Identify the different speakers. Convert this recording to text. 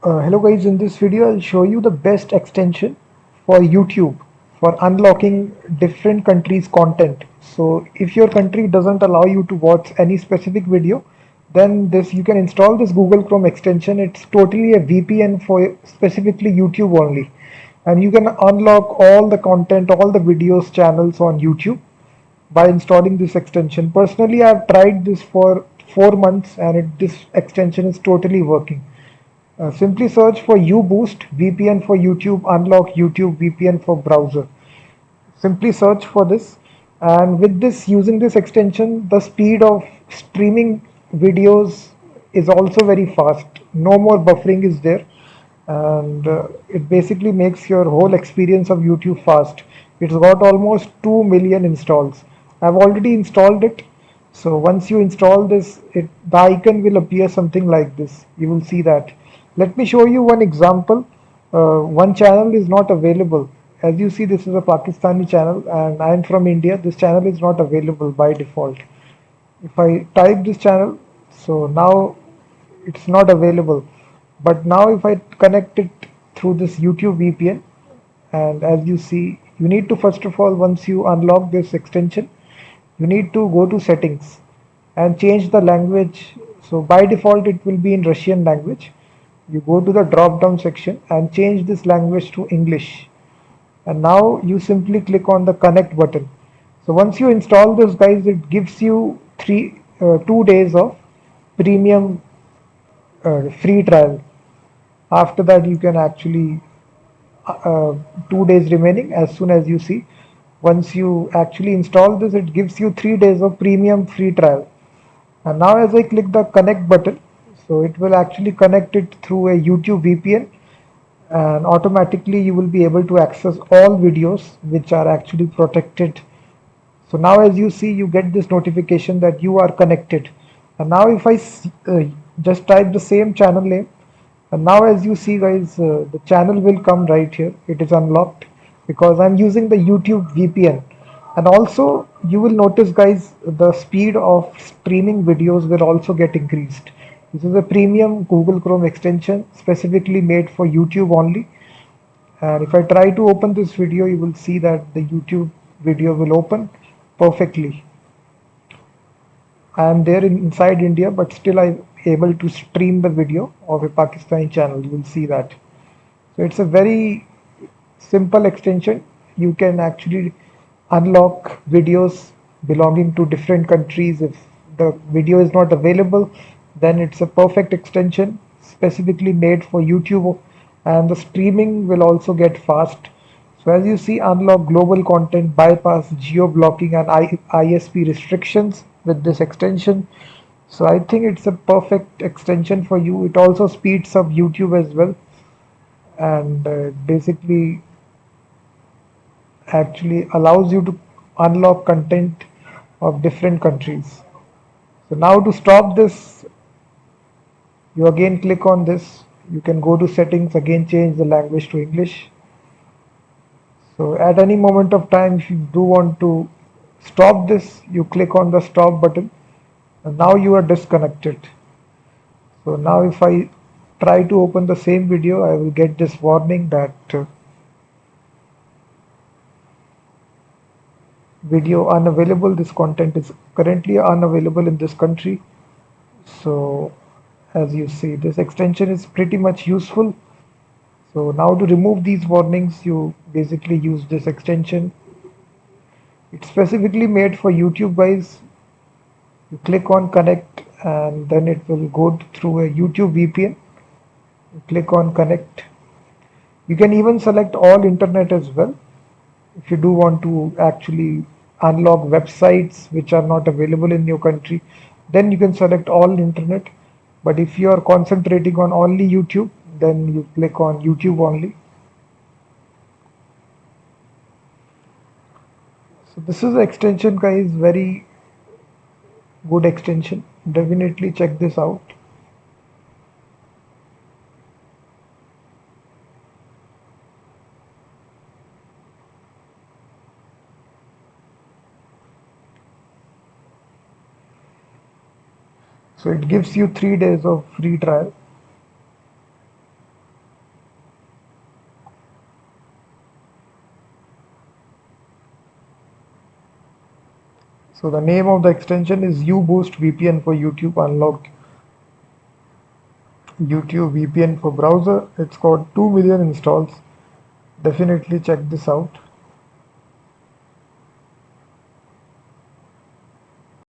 Speaker 1: Hello guys, in this video I'll show you the best extension for YouTube for unlocking different countries' content. So if your country doesn't allow you to watch any specific video, then this you can install this Google Chrome extension. It's totally a VPN for specifically YouTube only. And you can unlock all the content, all the videos channels on YouTube by installing this extension. Personally, I've tried this for 4 months and this extension is totally working. Simply search for UBoost VPN for YouTube, unlock YouTube VPN for browser. Simply search for this, and with this, using this extension, the speed of streaming videos is also very fast. No more buffering is there, and it basically makes your whole experience of YouTube fast. It's got almost 2 million installs. I've already installed it. So once you install this, the icon will appear something like this. You will see that. Let me show you one example. One channel is not available. As you see, this is a Pakistani channel and I am from India. This channel is not available by default. If I type this channel, so now it's not available. But now if I connect it through this YouTube VPN, and as you see, you need to first of all, once you unlock this extension, you need to go to settings and change the language. So by default, it will be in Russian language. You go to the drop down section and change this language to English. And now you simply click on the connect button. So once you install this guys, it gives you 2 days of premium free trial. After that you can actually 2 days remaining. As soon as you see, once you actually install this, it gives you 3 days of premium free trial. And now as I click the connect button, so it will actually connect it through a YouTube VPN, and automatically you will be able to access all videos which are actually protected. So now as you see, you get this notification that you are connected. And now if I just type the same channel name, and now as you see guys, the channel will come right here. It is unlocked because I'm using the YouTube VPN. And also you will notice guys, the speed of streaming videos will also get increased. This is a premium Google Chrome extension specifically made for YouTube only. And if I try to open this video, you will see that the YouTube video will open perfectly. I am there inside India, but still I'm able to stream the video of a Pakistani channel. You will see that. So it's a very simple extension. You can actually unlock videos belonging to different countries. If the video is not available, then it's a perfect extension specifically made for YouTube, and the streaming will also get fast. So as you see, unlock global content, bypass geo blocking and ISP restrictions with this extension. So I think it's a perfect extension for you. It also speeds up YouTube as well, and basically actually allows you to unlock content of different countries. So now to stop this, you again click on this. You can go to settings, again change the language to English. So at any moment of time, if you do want to stop this, you click on the stop button, and now you are disconnected. So now if I try to open the same video, I will get this warning that video unavailable. This content is currently unavailable in this country. So as you see, this extension is pretty much useful. So now to remove these warnings, you basically use this extension. It's specifically made for YouTube guys. You click on connect and then it will go through a YouTube VPN. You click on connect. You can even select all internet as well if you do want to actually unlock websites which are not available in your country. Then you can select all internet. But if you are concentrating on only YouTube, then you click on YouTube only. So this is the extension guys, very good extension. Definitely check this out. So it gives you 3 days of free trial. So the name of the extension is UboostVPN for YouTube Unlock YouTube VPN for browser. It's got 2 million installs. Definitely check this out.